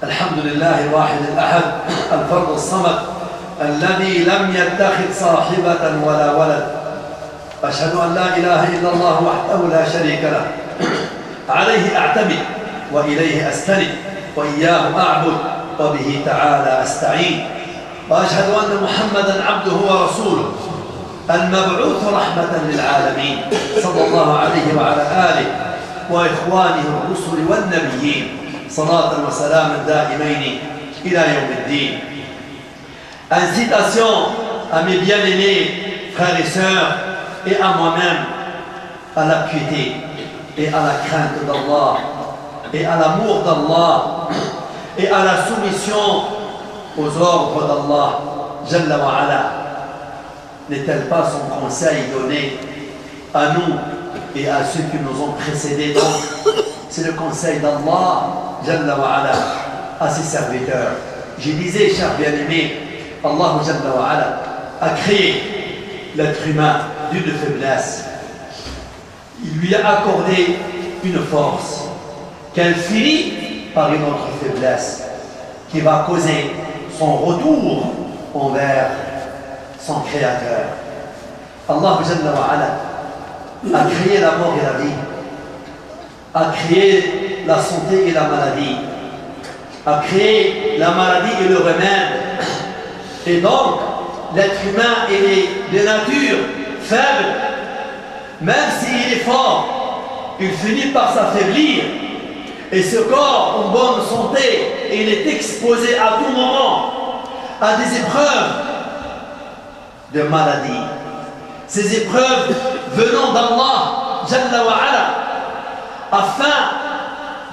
الحمد لله الواحد الأحد الفرد الصمد الذي لم يتخذ صاحبة ولا ولد. أشهد أن لا إله إلا الله وحده لا شريك له، عليه أعتمد وإليه أستند وإياه أعبد وبه تعالى أستعين. وأشهد أن محمدًا عبده ورسوله المبعوث رحمة للعالمين صلى الله عليه وعلى آله وإخوانه الرسل والنبيين صلاة وسلاما دائمين إلى يوم الدين. Incitation à mes bien-aimés frères et sœurs et à moi-même à la piété et à la crainte d'Allah et à l'amour d'Allah et à la soumission aux ordres d'Allah Jalla wa Ala. N'est-elle pas son conseil donné à nous et à ceux qui nous ont précédés? Donc, c'est le conseil d'Allah Jalla wa Ala à ses serviteurs. Je disais, chers bien-aimés, Allah Jalla wa Ala a créé l'être humain d'une faiblesse. Il lui a accordé une force qu'elle finit par une autre faiblesse qui va causer son retour envers son créateur. Allah Jalla wa Ala a créé la mort et la vie, a créé la santé et la maladie, a créé la maladie et le remède. Et donc, l'être humain est de nature faible. Même s'il est fort, il finit par s'affaiblir. Et ce corps en bonne santé, il est exposé à tout moment à des épreuves de maladie. Ces épreuves venant d'Allah Jalla wa Ala, afin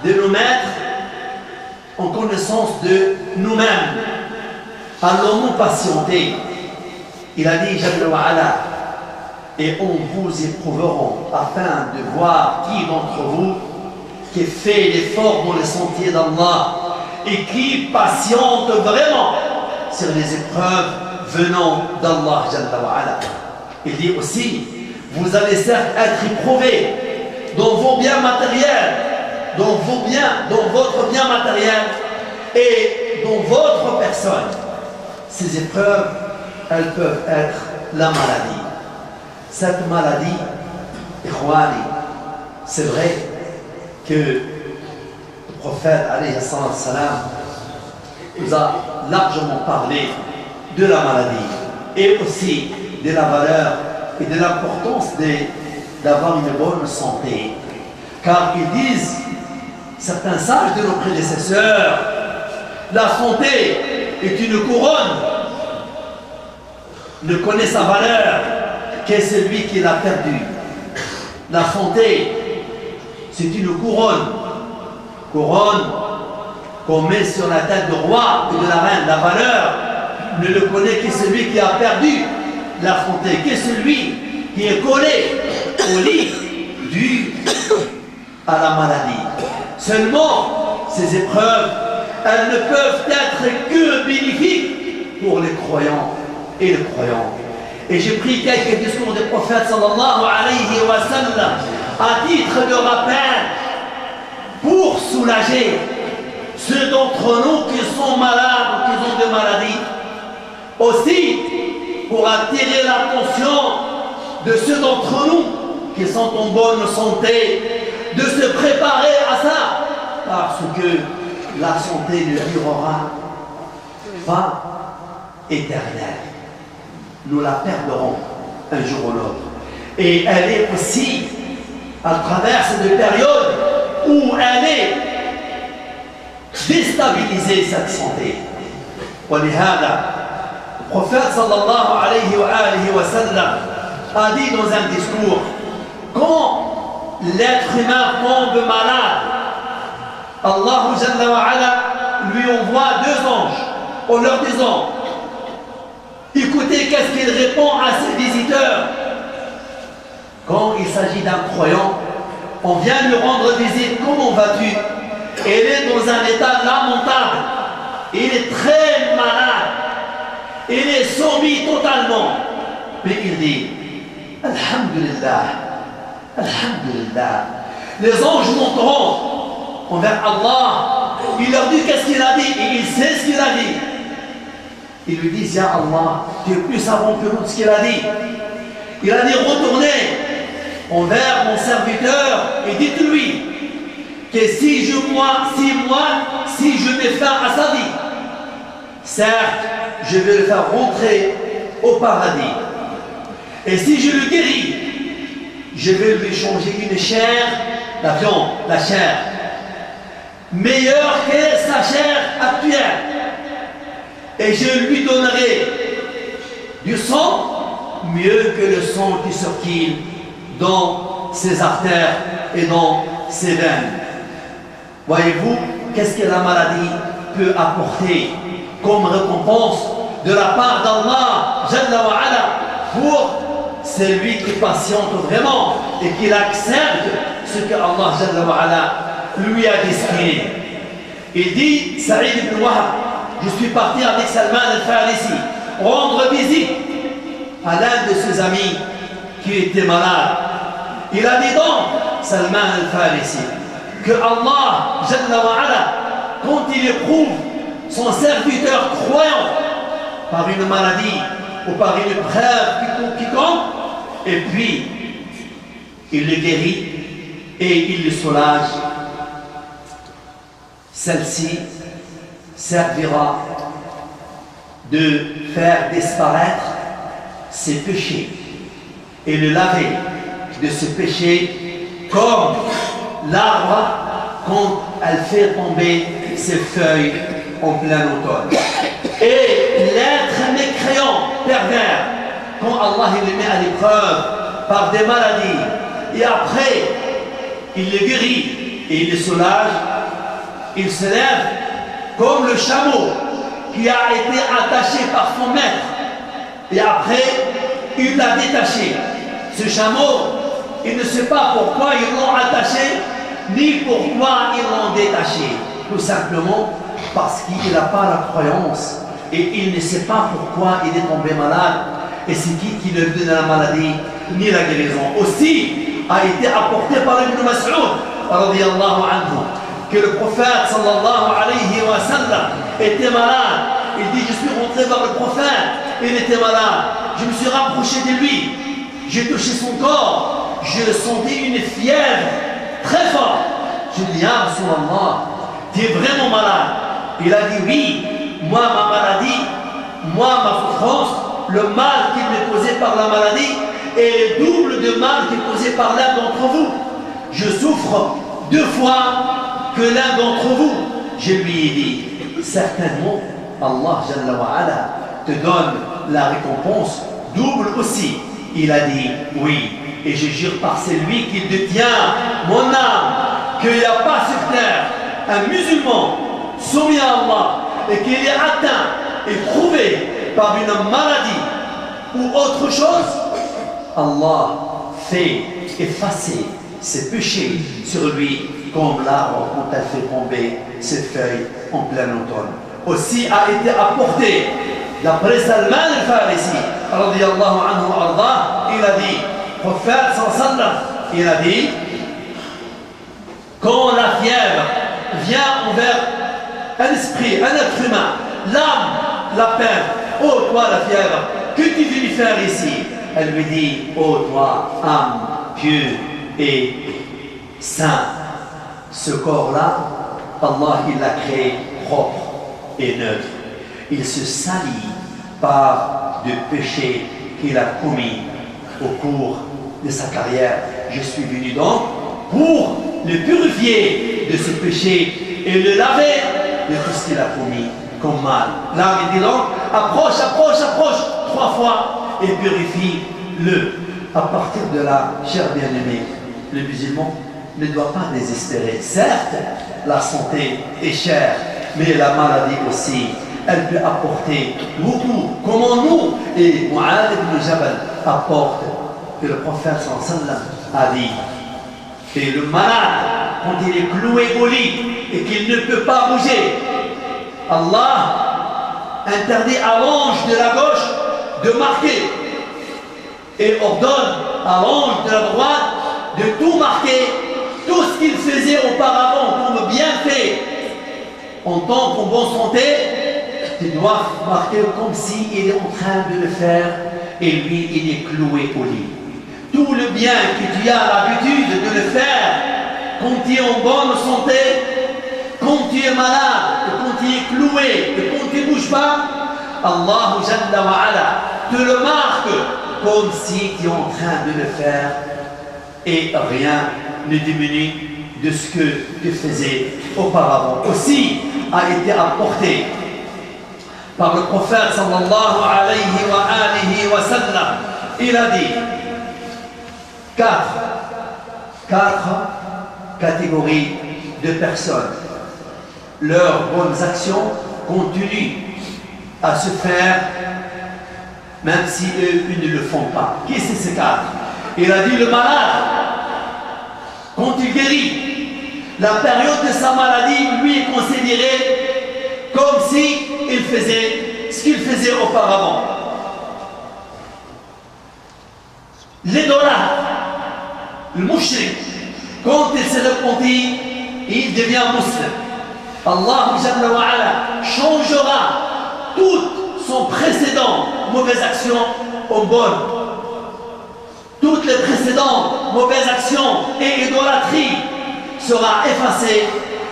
de nous mettre en connaissance de nous-mêmes. Allons-nous patienter? Il a dit Jalla wa Ala, et on vous éprouveront afin de voir qui d'entre vous qui fait l'effort dans les sentiers d'Allah et qui patiente vraiment sur les épreuves venant d'Allah Jalla wa Ala. Il dit aussi, vous allez certes être éprouvés dans vos biens matériels, dans votre bien matériel et dans votre personne. Ces épreuves, elles peuvent être la maladie. Cette maladie, Ikhwani, c'est vrai que le prophète alayhi salam nous a largement parlé de la maladie et aussi de la valeur et de l'importance d'avoir une bonne santé. Car ils disent, certains sages de nos prédécesseurs, la santé est une couronne. Ne connaît sa valeur qu'est celui qui l'a perdue. La santé, c'est une couronne. Couronne qu'on met sur la tête du roi et de la reine. La valeur ne le connaît que celui qui a perdu la santé, que celui qui est collé au lit dû à la maladie. Seulement, ces épreuves, elles ne peuvent être que bénéfiques pour les croyants et les croyants. Et j'ai pris quelques discours du prophète sallallahu alayhi wa sallam à titre de rappel pour soulager ceux d'entre nous qui sont malades ou qui ont des maladies. Aussi, pour attirer l'attention de ceux d'entre nous qui sont en bonne santé, de se préparer à ça, parce que la santé ne durera pas éternelle. Nous la perdrons un jour ou l'autre. Et elle est aussi à travers cette période où elle est déstabilisée, cette santé. Le prophète sallallahu alayhi wa sallam a dit dans un discours, quand l'être humain tombe malade, Allah Jalla wa Ala lui envoie deux anges en leur disant, écoutez qu'est-ce qu'il répond à ses visiteurs. Quand il s'agit d'un croyant, on vient lui rendre visite, comment vas-tu? Il est dans un état lamentable, il est très malade, il est soumis totalement. Mais il dit, Alhamdulillah, Alhamdulillah. Les anges monteront envers Allah Il leur dit qu'est-ce qu'il a dit et il sait ce qu'il a dit. Ils lui disent, Ya Allah, tu es plus savant que nous de ce qu'il a dit. Il a dit, retournez envers mon serviteur et dites-lui que si je mets fin à sa vie, certes, je vais le faire rentrer au paradis. Et si je le guéris, je vais lui changer une chair, la viande, la chair, meilleure que sa chair actuelle. Et je lui donnerai du sang mieux que le sang qui circule dans ses artères et dans ses veines. Voyez-vous, qu'est-ce que la maladie peut apporter comme récompense de la part d'Allah Jalla wa Ala pour celui qui patiente vraiment et qui accepte ce que Allah Jalla wa Ala lui a destiné. Il dit, Saïd ibn Wahab, je suis parti avec Salman al-Farisi rendre visite à l'un de ses amis qui était malade. Il a dit donc, Salman al-Farisi, que Allah Jalla wa Ala, quand il éprouve son serviteur croyant par une maladie ou par une épreuve quiconque, et puis il le guérit et il le soulage, celle-ci servira de faire disparaître ses péchés et le laver de ses péchés comme l'arbre quand elle fait tomber ses feuilles en plein automne. Et l'être mécréant, pervers, quand Allah il le met à l'épreuve par des maladies, et après il le guérit et il le soulage, il se lève comme le chameau qui a été attaché par son maître, et après il l'a détaché. Ce chameau, il ne sait pas pourquoi ils l'ont attaché, ni pourquoi ils l'ont détaché. Tout simplement parce qu'il n'a pas la croyance et il ne sait pas pourquoi il est tombé malade et c'est qui lui donne la maladie ni la guérison. Aussi a été apporté par Ibn Mas'ud radiyallahu anhu que le prophète sallallahu alayhi wa sallam était malade. Il dit, je suis rentré vers le prophète, il était malade, je me suis rapproché de lui, j'ai touché son corps, je sentais une fièvre très forte. Je dis, Ya Rasulallah, tu es vraiment malade? Il a dit, oui, moi ma maladie, moi ma souffrance, le mal qui m'est causé par la maladie est le double de mal qui est causé par l'un d'entre vous. Je souffre 2 fois que l'un d'entre vous. Je lui ai dit, certainement, Allah Jalla wa Ala te donne la récompense double aussi. Il a dit, oui, et je jure par celui qui détient mon âme, qu'il n'y a pas sur terre un musulman soumis à Allah et qu'il est atteint, éprouvé par une maladie ou autre chose, Allah fait effacer ses péchés sur lui comme l'arbre quand elle fait tomber ses feuilles en plein automne. Aussi a été apporté, d'après Salman al-Farisi, radiyallahu anhu arda, il a dit, prophète sallam, il a dit, quand la fièvre vient envers un esprit, un être humain, l'âme l'appelle, oh toi la fièvre, que tu viens faire ici? Elle lui dit, oh toi, âme pieux et saint, ce corps-là, Allah il l'a créé propre et neutre. Il se salit par des péchés qu'il a commis au cours de sa carrière. Je suis venu donc pour le purifier de ce péché et le laver de tout ce qu'il a commis comme mal. Là, il dit donc, approche, approche, approche 3 fois et purifie-le. À partir de là, cher bien-aimé, le musulman ne doit pas désespérer. Certes, la santé est chère, mais la maladie aussi, elle peut apporter beaucoup. Comment nous, et Mu'adh ibn Jabal apporte, que le prophète sallam a dit, et le malade, quand il est cloué au lit et qu'il ne peut pas bouger, Allah interdit à l'ange de la gauche de marquer et ordonne à l'ange de la droite de tout marquer, tout ce qu'il faisait auparavant comme bienfait en tant qu'en bonne santé, tu dois marquer comme s'il est en train de le faire et lui, il est cloué au lit. Tout le bien que tu as l'habitude de le faire quand tu es en bonne santé, quand tu es malade, quand tu es cloué, et quand tu ne bouges pas, Allah Jalla wa Ala te le marque comme si tu es en train de le faire et rien ne diminue de ce que tu faisais auparavant. Aussi a été apporté par le prophète sallallahu alayhi wa sallam, il a dit quatre catégories de personnes. Leurs bonnes actions continuent à se faire même si eux ils ne le font pas. Qui c'est ces quatre? Il a dit le malade, quand il guérit, la période de sa maladie lui est considérée comme si il faisait ce qu'il faisait auparavant. L'idolâtre, le mushrik, quand il s'est repenti, il devient musulman. Allah Jalla wa Ala changera toute son précédent mauvaise action en bonne. Toutes les précédentes mauvaises actions et idolâtrie sera effacée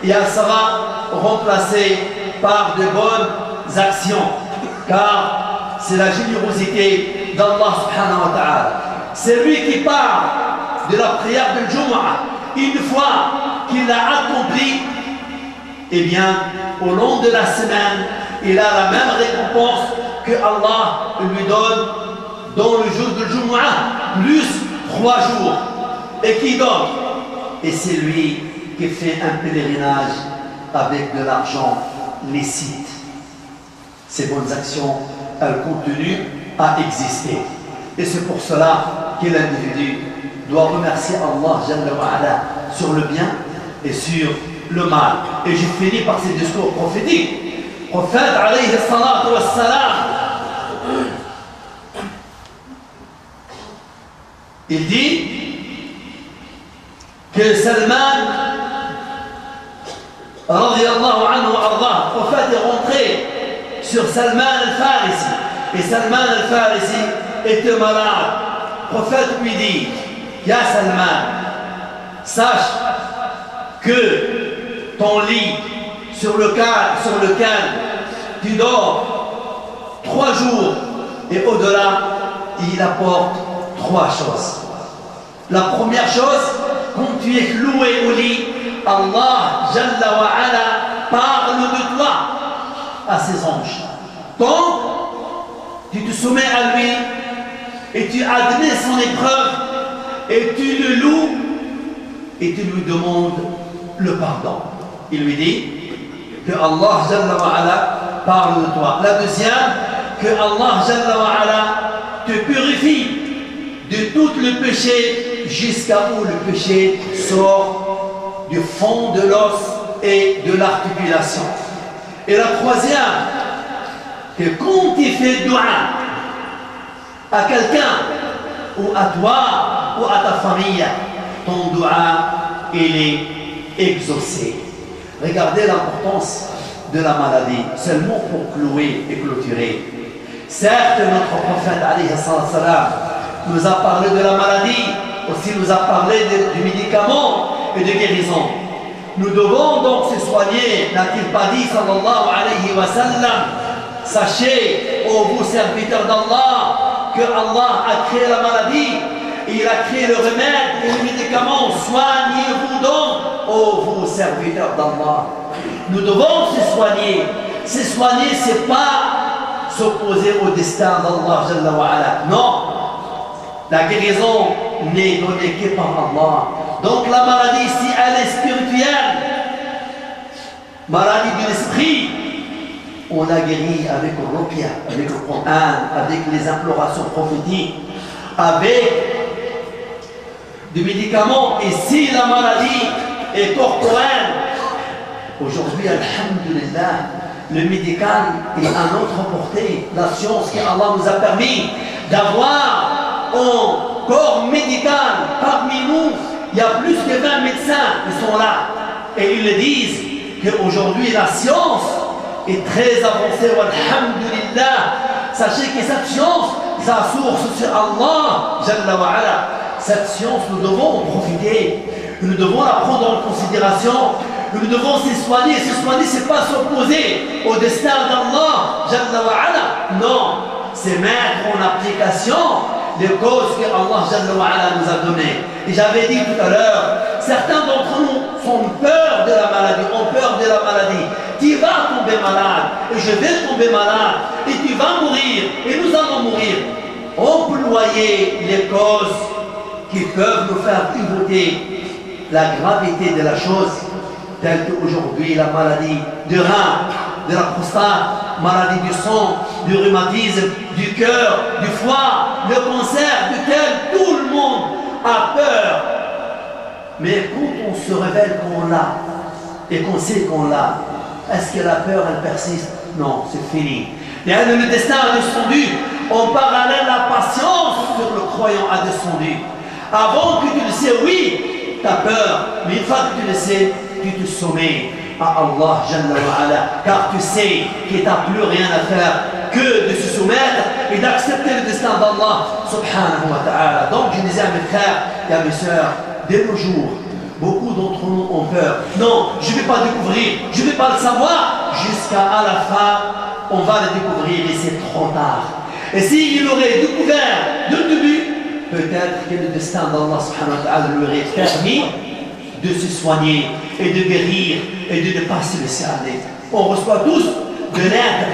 et elle sera remplacée par de bonnes actions. Car c'est la générosité d'Allah subhanahu wa ta'ala. C'est lui qui parle de la prière de Jumu'ah. Une fois qu'il l'a accompli, eh bien, au long de la semaine, il a la même récompense que Allah lui donne dans le jour de Jumu'ah, plus 3 jours. Et qui donne? Et c'est lui qui fait un pèlerinage avec de l'argent licite. Ces bonnes actions, elles continuent à exister. Et c'est pour cela que l'individu doit remercier Allah Jalla wa Ala sur le bien et sur le mal. Et j'ai fini par ces discours prophétiques. Prophète alayhi salatu wa salam, il dit que Salman radiyallahu anhu arda, le prophète est rentré sur Salman al-Farisi et Salman al-Farisi était malade. Le prophète lui dit: Ya Salman, sache que ton lit sur lequel tu dors 3 jours et au-delà, il apporte 3 choses. La première chose, quand tu es cloué au lit, Allah Jalla wa Ala parle de toi à ses anges. Donc, tu te soumets à lui et tu admets son épreuve et tu le loues et tu lui demandes le pardon. Il lui dit que Allah Jalla wa Ala parle de toi. La deuxième, que Allah Jalla wa Ala te purifie de tout le péché jusqu'à où le péché sort du fond de l'os et de l'articulation. Et la troisième, que quand tu fais dua à quelqu'un ou à toi ou à ta famille, ton dua il est exaucé. Regardez l'importance de la maladie, seulement pour clouer et clôturer. Certes, notre prophète alayhi salam nous a parlé de la maladie, aussi nous a parlé du médicament et de guérison. Nous devons donc se soigner, n'a-t-il pas dit sallallahu alayhi wa sallam? Sachez, ô vous serviteurs d'Allah, que Allah a créé la maladie, il a créé le remède et le médicament. Soignez-vous donc, ô vous serviteurs d'Allah. Nous devons se soigner. Se soigner, c'est pas s'opposer au destin d'Allah Jalla wa Ala. Non, la guérison n'est donnée que par Allah. Donc la maladie, si elle est spirituelle, maladie de l'esprit, on la guérit avec le ruqya, avec le Coran, avec les implorations prophétiques, avec des médicaments. Et si la maladie est corporelle, aujourd'hui, alhamdulillah, le médical est à notre portée. La science qu'Allah nous a permis d'avoir un corps médical parmi nous, il y a plus de 20 médecins qui sont là. Et ils le disent qu'aujourd'hui la science est très avancée, walhamdulillah. Sachez que cette science, sa source sur Allah, Jalla wa ala. Cette science, nous devons en profiter, nous devons la prendre en considération, nous devons se soigner, c'est pas s'opposer au destin d'Allah, Jalla wa ala. Non, c'est mettre en application les causes que Allah Jalla wa ala nous a données. Et j'avais dit tout à l'heure, certains d'entre nous ont peur de la maladie, ont peur de la maladie. Tu vas tomber malade, et je vais tomber malade, et tu vas mourir, et nous allons mourir. Employer les causes qui peuvent nous faire pivoter la gravité de la chose, telle qu'aujourd'hui la maladie du rein, de la prostate, maladie du sang, du rhumatisme, du cœur, du foie, le cancer, duquel tout le monde a peur. Mais quand on se révèle qu'on l'a et qu'on sait qu'on l'a, est-ce que la peur elle persiste? Non, c'est fini. Et le destin a descendu. En parallèle, la patience sur le croyant a descendu. Avant que tu le sais, oui, tu as peur, mais une fois que tu le sais, tu te soumets à Allah Jalla wa ala, car tu sais qu'il n'a plus rien à faire que de se soumettre et d'accepter le destin d'Allah subhanahu wa ta'ala. Donc je disais à mes frères et à mes sœurs, dès nos jours, beaucoup d'entre nous ont peur. Non, je ne vais pas découvrir, je ne vais pas le savoir, jusqu'à la fin, on va le découvrir et c'est trop tard. Et s'il aurait découvert dès le début, peut-être que le destin d'Allah subhanahu wa ta'ala lui aurait permis de se soigner et de guérir et de ne pas se laisser aller. On reçoit tous de l'aide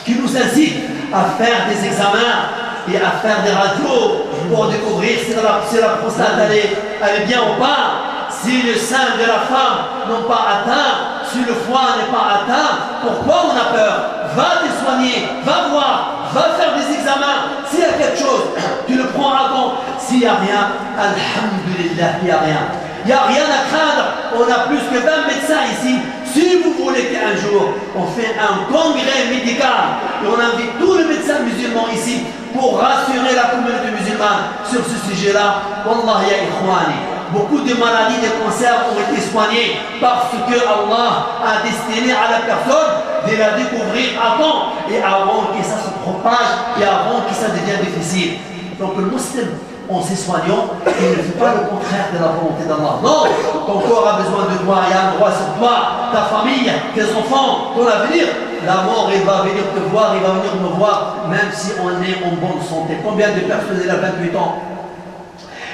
qui nous incite à faire des examens et à faire des radios pour découvrir si la prostate elle est bien ou pas, si le sein de la femme n'est pas atteint, si le foie n'est pas atteint. Pourquoi on a peur? Va te soigner, va voir, va faire des examens. S'il y a quelque chose, tu le prends à compte. S'il n'y a rien, alhamdulillah, il n'y a rien. Il n'y a rien à craindre. On a plus que 20 médecins ici. Si vous voulez qu'un jour, on fait un congrès médical et on invite tous les médecins musulmans ici pour rassurer la communauté musulmane sur ce sujet-là. Wallah ya ikhwani, beaucoup de maladies, de cancers ont été soignés parce que Allah a destiné à la personne de la découvrir à temps et avant que ça se propage et avant que ça devienne difficile. Donc le musulman, en se soignant, il ne fait pas le contraire de la volonté d'Allah. Non, ton corps a besoin de toi, il y a un droit sur toi, ta famille, tes enfants, ton avenir. La mort, il va venir te voir, il va venir me voir, même si on est en bonne santé. Combien de personnes, il a 28 ans,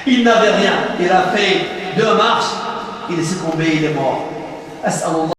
il n'avait rien, il a fait 2 marches, il est succombé, il est mort.